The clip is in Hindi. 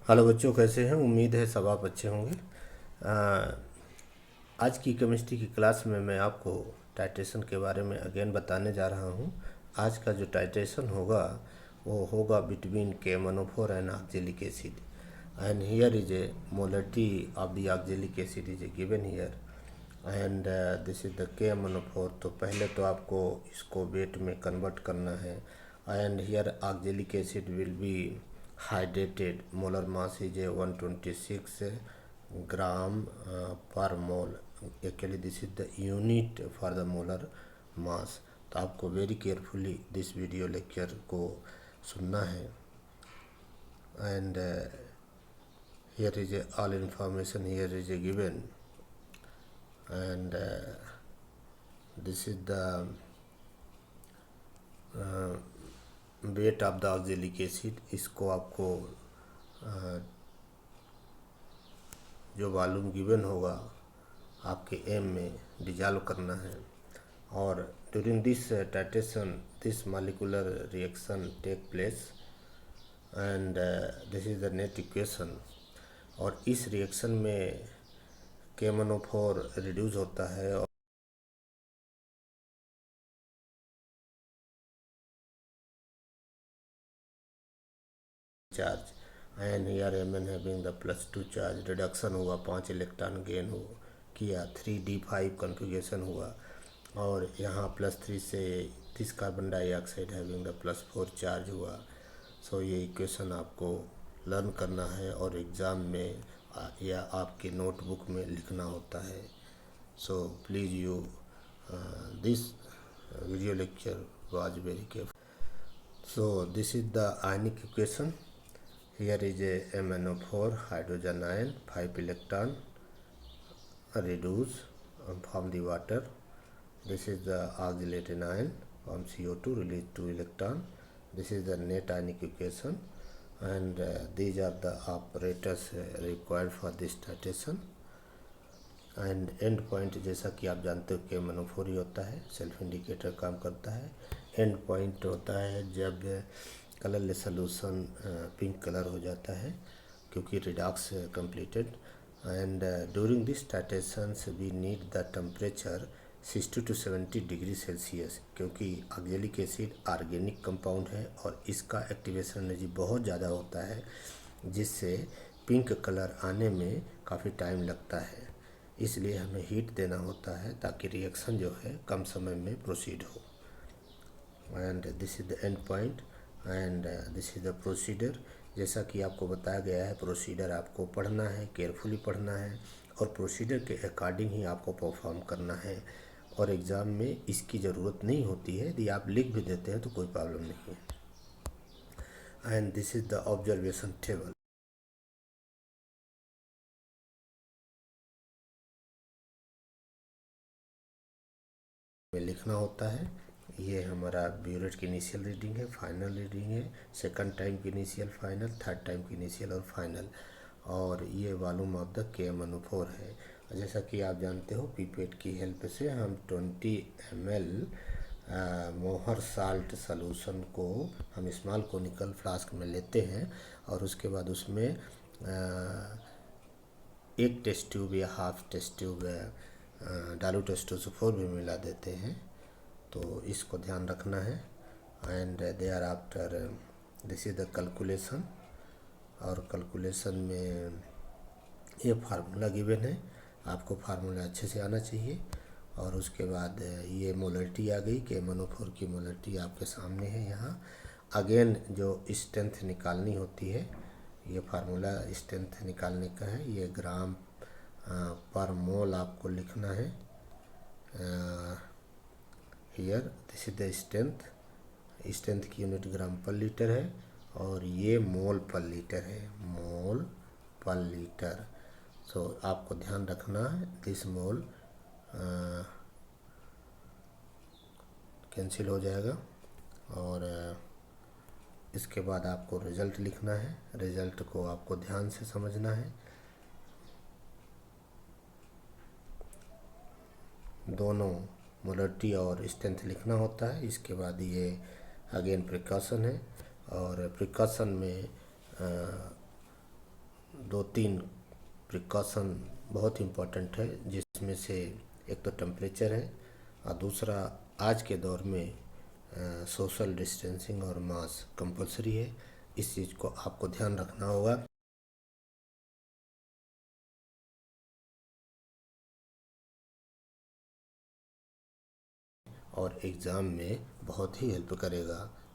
हेलो बच्चों, कैसे हैं? उम्मीद है सब आप अच्छे होंगे। आज की केमिस्ट्री की क्लास में मैं आपको टाइट्रेशन के बारे में अगेन बताने जा रहा हूं। आज का जो टाइट्रेशन होगा वो होगा between KMnO4 and oxalic acid, and here is a molarity of the oxalic acid is a given here, and this is the KMnO4। तो पहले तो आपको इसको वेट में कन्वर्ट करना है, and here oxalic acid will be hydrated. Molar mass is a 126 gram per mole. Actually this is the unit for the molar mass. तो आपको very carefully this video lecture को सुनना है, and here is a all information here is a given, and this is the weight of the oxalic acid. इसको आपको जो वॉल्यूम गिवन होगा आपके एम में डिजॉल्व करना है, और during this titration this molecular reaction take place, and this is the net equation. और इस रिएक्शन में KMnO4 रिड्यूस होता है और charge, and here Mn having the +2 charge. Reduction हुआ, 5 इलेक्ट्रॉन गेन हो किया, 3d5 कॉन्फ़िगरेशन हुआ, और यहाँ +3 से this carbon dioxide having the +4 charge हुआ। सो ये इक्वेशन आपको लर्न करना है और एग्ज़ाम में या आपके नोटबुक में लिखना होता है। So please you this video lecture was very careful. So this is the ionic equation. Here is a MnO4 hydrogen ion, 5 electron reduce from the water. This is the oxalating ion from CO2 release 2 electron. This is the net ionic equation, and these are the operators required for this titration. And and point जैसा कि आप जानते हो KMnO4 ही होता है, सेल्फ इंडिकेटर काम करता है। एंड पॉइंट होता है जब कलरलेस सॉल्यूशन पिंक कलर हो जाता है क्योंकि redox completed, and during this titrations we need the temperature 60 to 70 degree Celsius, क्योंकि ऑक्जेलिक एसिड ऑर्गेनिक कंपाउंड है और इसका एक्टिवेशन एनर्जी बहुत ज़्यादा होता है, जिससे पिंक कलर आने में काफ़ी टाइम लगता है। इसलिए हमें हीट देना होता है ताकि रिएक्शन जो है कम समय में प्रोसीड हो। And this is the end point, and this is the procedure. जैसा कि आपको बताया गया है, प्रोसीडर आपको पढ़ना है, केयरफुली पढ़ना है, और प्रोसीडर के अकॉर्डिंग ही आपको परफॉर्म करना है, और एग्ज़ाम में इसकी ज़रूरत नहीं होती है। यदि आप लिख भी देते हैं तो कोई प्रॉब्लम नहीं है। And this is the observation table. में लिखना होता है। ये हमारा ब्यूरेट की इनिशियल रीडिंग है, फाइनल रीडिंग है, सेकंड टाइम की इनिशियल, फाइनल, थर्ड टाइम की इनिशियल और फाइनल, और ये वॉल्यूम ऑफ द KMnO4 है। जैसा कि आप जानते हो, पीपेट की हेल्प से हम 20 ml मोहर साल्ट सॉल्यूशन को हम स्मॉल कोनिकल फ्लास्क में लेते हैं, और उसके बाद उसमें एक टेस्ट ट्यूब या half test tube dilute H2SO4 भी मिला देते हैं। तो इसको ध्यान रखना है। And they are after this is the calculation, और कैलकुलेशन में ये फार्मूला गिवन है, आपको फार्मूला अच्छे से आना चाहिए। और उसके बाद ये मोलरिटी आ गई, KMnO4 की मोलरिटी आपके सामने है। यहाँ अगेन जो स्ट्रेंथ निकालनी होती है, ये फार्मूला स्ट्रेंथ निकालने का है, ये ग्राम पर मोल आपको लिखना है। Here this is the strength, strength की यूनिट ग्राम पर लीटर है, और ये मोल पर लीटर है, मोल पर लीटर। सो आपको ध्यान रखना है, दिस मोल कैंसिल हो जाएगा, और इसके बाद आपको रिज़ल्ट लिखना है। रिज़ल्ट को आपको ध्यान से समझना है। दोनों मोलरिटी और स्ट्रेंथ लिखना होता है। इसके बाद ये अगेन प्रिकॉशन है, और प्रिकॉशन में दो तीन प्रिकॉशन बहुत इम्पोर्टेंट है, जिसमें से एक तो टेम्परेचर है और दूसरा आज के दौर में सोशल डिस्टेंसिंग और मास्क कंपलसरी है। इस चीज़ को आपको ध्यान रखना होगा। और एग्ज़ाम में बहुत ही हेल्प करेगा।